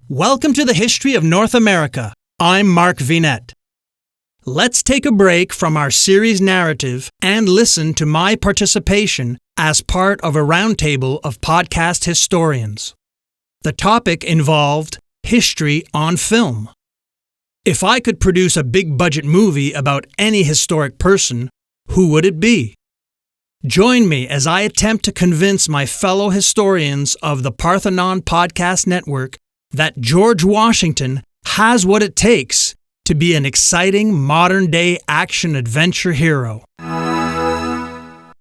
Welcome to the History of North America. I'm Mark Vinette. Let's take a break from our series narrative and listen to my participation as part of a roundtable of podcast historians. The topic involved history on film. If I could produce a big-budget movie about any historic person, who would it be? Join me as I attempt to convince my fellow historians of the Parthenon Podcast Network that George Washington has what it takes to be an exciting modern-day action-adventure hero.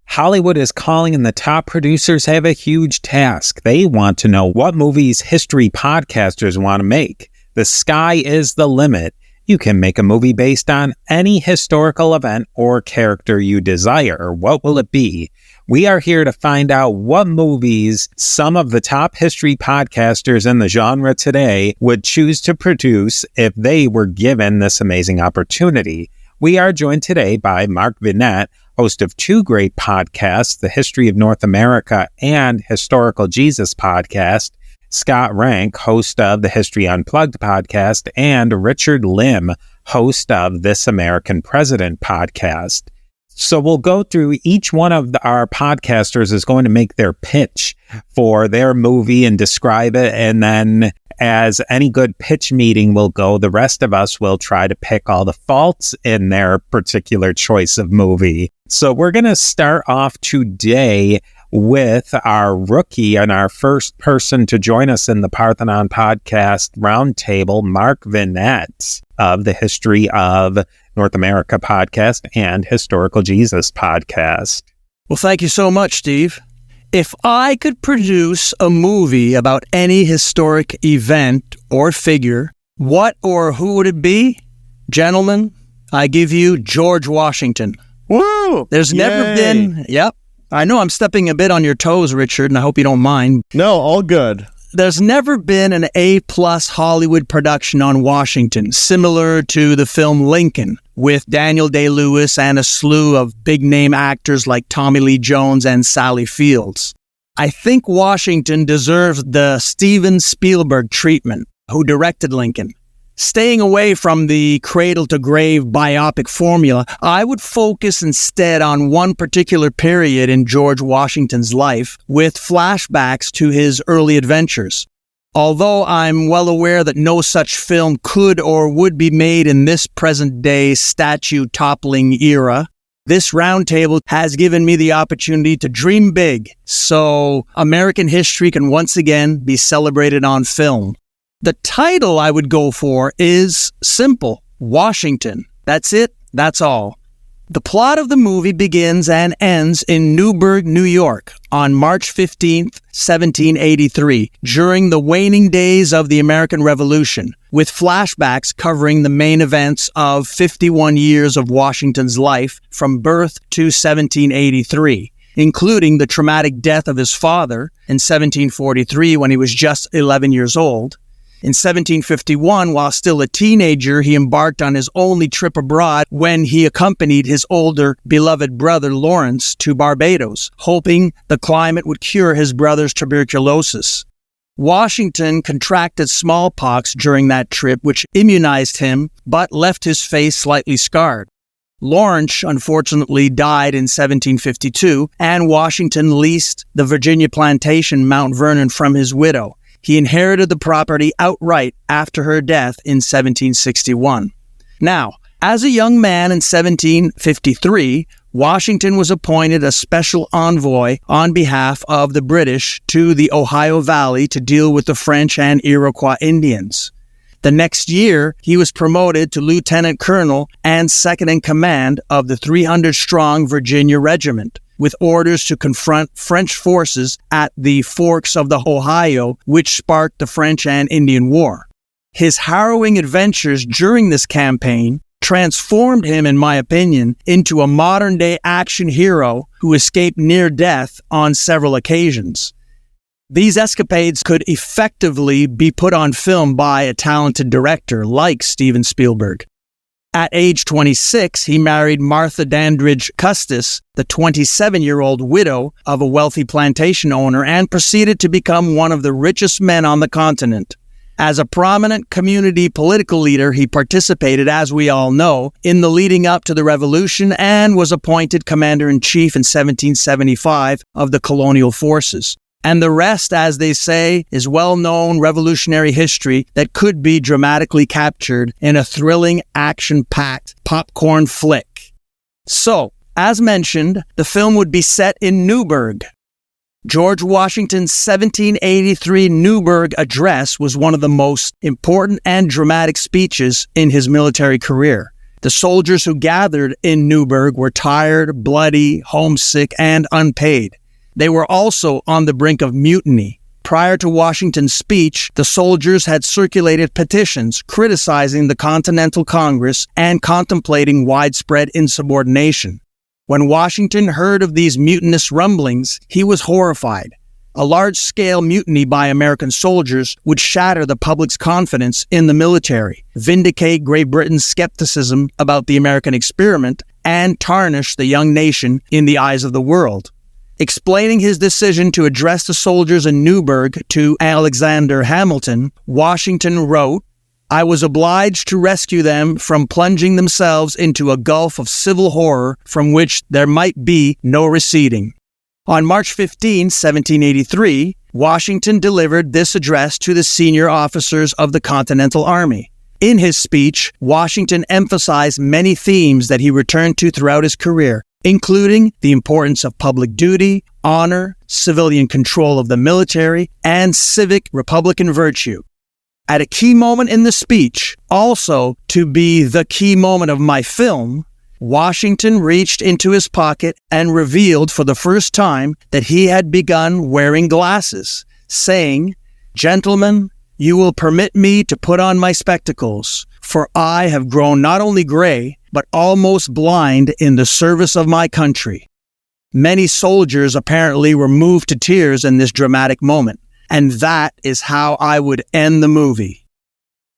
Hollywood is calling and the top producers have a huge task. They want to know what movies history podcasters want to make. The sky is the limit. You can make a movie based on any historical event or character you desire. What will it be? We are here to find out what movies some of the top history podcasters in the genre today would choose to produce if they were given this amazing opportunity. We are joined today by Mark Vinette, host of two great podcasts, The History of North America and Historical Jesus podcast, Scott Rank, host of the History Unplugged podcast, and Richard Lim, host of This American President podcast. So we'll go through each one of our podcasters is going to make their pitch for their movie and describe it. And then as any good pitch meeting will go, the rest of us will try to pick all the faults in their particular choice of movie. So we're going to start off today with our rookie and our first person to join us in the Parthenon Podcast Roundtable, Mark Vinette of the History of North America podcast and Historical Jesus podcast. Well, thank you so much, Steve. If I could produce a movie about any historic event or figure, what or who would it be? Gentlemen, I give you George Washington. Woo! There's never been... Yep. I know I'm stepping a bit on your toes, Richard, and I hope you don't mind. No, all good. There's never been an A-plus Hollywood production on Washington, similar to the film Lincoln, with Daniel Day-Lewis and a slew of big-name actors like Tommy Lee Jones and Sally Fields. I think Washington deserves the Steven Spielberg treatment, who directed Lincoln. Staying away from the cradle-to-grave biopic formula, I would focus instead on one particular period in George Washington's life, with flashbacks to his early adventures. Although I'm well aware that no such film could or would be made in this present-day statue-toppling era, this roundtable has given me the opportunity to dream big, so American history can once again be celebrated on film. The title I would go for is simple, Washington. That's it, that's all. The plot of the movie begins and ends in Newburgh, New York, on March 15th, 1783, during the waning days of the American Revolution, with flashbacks covering the main events of 51 years of Washington's life from birth to 1783. Including the traumatic death of his father in 1743 when he was just 11 years old. In 1751, while still a teenager, he embarked on his only trip abroad when he accompanied his older, beloved brother Lawrence to Barbados, hoping the climate would cure his brother's tuberculosis. Washington contracted smallpox during that trip, which immunized him, but left his face slightly scarred. Lawrence, unfortunately, died in 1752, and Washington leased the Virginia plantation Mount Vernon from his widow. He inherited the property outright after her death in 1761. Now, as a young man in 1753, Washington was appointed a special envoy on behalf of the British to the Ohio Valley to deal with the French and Iroquois Indians. The next year, he was promoted to lieutenant colonel and second in command of the 300-strong Virginia Regiment, with orders to confront French forces at the forks of the Ohio, which sparked the French and Indian War. His harrowing adventures during this campaign transformed him, in my opinion, into a modern-day action hero who escaped near death on several occasions. These escapades could effectively be put on film by a talented director like Steven Spielberg. At age 26, he married Martha Dandridge Custis, the 27-year-old widow of a wealthy plantation owner, and proceeded to become one of the richest men on the continent. As a prominent community political leader, he participated, as we all know, in the leading up to the Revolution and was appointed Commander-in-Chief in 1775 of the colonial forces. And the rest, as they say, is well-known revolutionary history that could be dramatically captured in a thrilling, action-packed popcorn flick. So, as mentioned, the film would be set in Newburgh. George Washington's 1783 Newburgh Address was one of the most important and dramatic speeches in his military career. The soldiers who gathered in Newburgh were tired, bloody, homesick, and unpaid. They were also on the brink of mutiny. Prior to Washington's speech, the soldiers had circulated petitions criticizing the Continental Congress and contemplating widespread insubordination. When Washington heard of these mutinous rumblings, he was horrified. A large-scale mutiny by American soldiers would shatter the public's confidence in the military, vindicate Great Britain's skepticism about the American experiment, and tarnish the young nation in the eyes of the world. Explaining his decision to address the soldiers in Newburgh to Alexander Hamilton, Washington wrote, "I was obliged to rescue them from plunging themselves into a gulf of civil horror from which there might be no receding." On March 15, 1783, Washington delivered this address to the senior officers of the Continental Army. In his speech, Washington emphasized many themes that he returned to throughout his career, including the importance of public duty, honor, civilian control of the military, and civic Republican virtue. At a key moment in the speech, also to be the key moment of my film, Washington reached into his pocket and revealed for the first time that he had begun wearing glasses, saying, "Gentlemen, you will permit me to put on my spectacles, for I have grown not only gray, but almost blind in the service of my country." Many soldiers apparently were moved to tears in this dramatic moment, and that is how I would end the movie.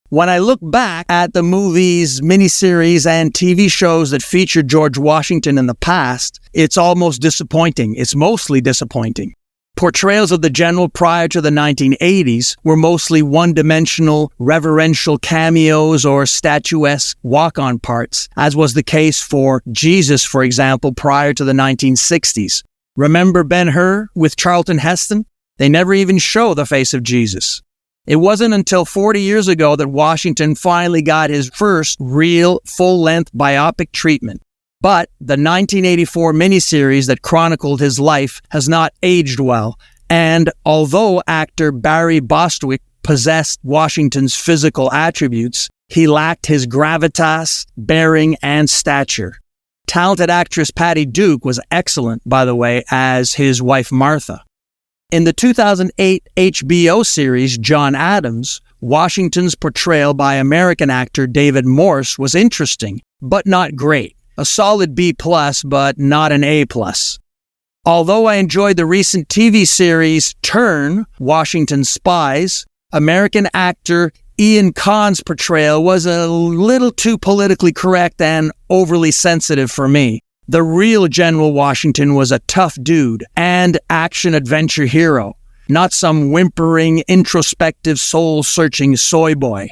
When I look back at the movies, miniseries, and TV shows that featured George Washington in the past, it's almost disappointing. It's mostly disappointing. Portrayals of the general prior to the 1980s were mostly one-dimensional, reverential cameos or statuesque walk-on parts, as was the case for Jesus, for example, prior to the 1960s. Remember Ben-Hur with Charlton Heston? They never even show the face of Jesus. It wasn't until 40 years ago that Washington finally got his first real, full-length biopic treatment. But the 1984 miniseries that chronicled his life has not aged well, and although actor Barry Bostwick possessed Washington's physical attributes, he lacked his gravitas, bearing, and stature. Talented actress Patty Duke was excellent, by the way, as his wife Martha. In the 2008 HBO series John Adams, Washington's portrayal by American actor David Morse was interesting, but not great. A solid B+, but not an A+. Although I enjoyed the recent TV series Turn, Washington Spies, American actor Ian Kahn's portrayal was a little too politically correct and overly sensitive for me. The real General Washington was a tough dude and action-adventure hero, not some whimpering, introspective, soul-searching soy boy.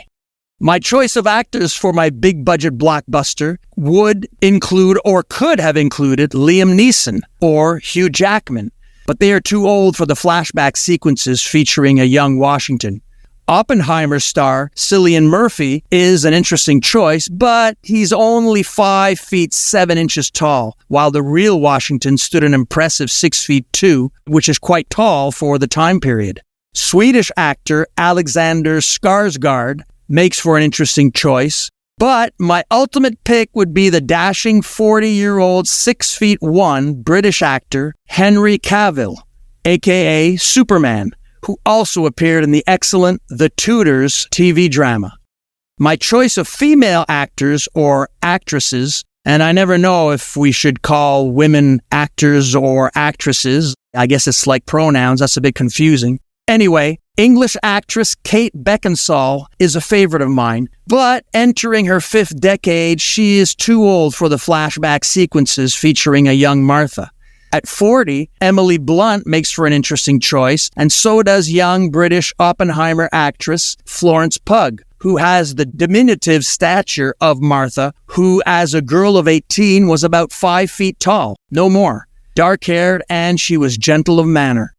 My choice of actors for my big-budget blockbuster would include or could have included Liam Neeson or Hugh Jackman, but they are too old for the flashback sequences featuring a young Washington. Oppenheimer star Cillian Murphy is an interesting choice, but he's only 5 feet 7 inches tall, while the real Washington stood an impressive 6 feet 2, which is quite tall for the time period. Swedish actor Alexander Skarsgård makes for an interesting choice, but my ultimate pick would be the dashing 40-year-old 6 feet 1 British actor Henry Cavill, aka Superman, who also appeared in the excellent The Tudors TV drama. My choice of female actors or actresses, and I never know if we should call women actors or actresses. I guess it's like pronouns, that's a bit confusing. Anyway, English actress Kate Beckinsale is a favorite of mine, But entering her 5th decade, she is too old for the flashback sequences featuring a young Martha. At 40, Emily Blunt makes for an interesting choice, and so does young British Oppenheimer actress Florence Pugh, who has the diminutive stature of Martha, who as a girl of 18 was about 5 feet tall, no more, dark-haired, and she was gentle of manner.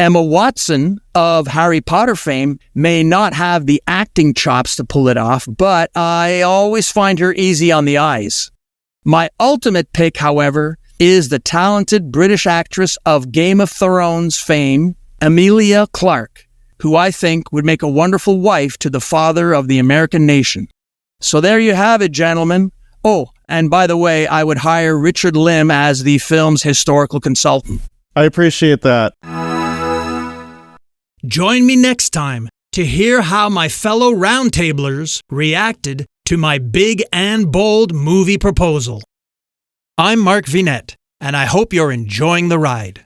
Emma Watson of Harry Potter fame may not have the acting chops to pull it off, but I always find her easy on the eyes. My ultimate pick, however, is the talented British actress of Game of Thrones fame, Emilia Clarke, who I think would make a wonderful wife to the father of the American nation. So there you have it, gentlemen. Oh, and by the way, I would hire Richard Lim as the film's historical consultant. I appreciate that. Join me next time to hear how my fellow roundtablers reacted to my big and bold movie proposal. I'm Mark Vinette, and I hope you're enjoying the ride.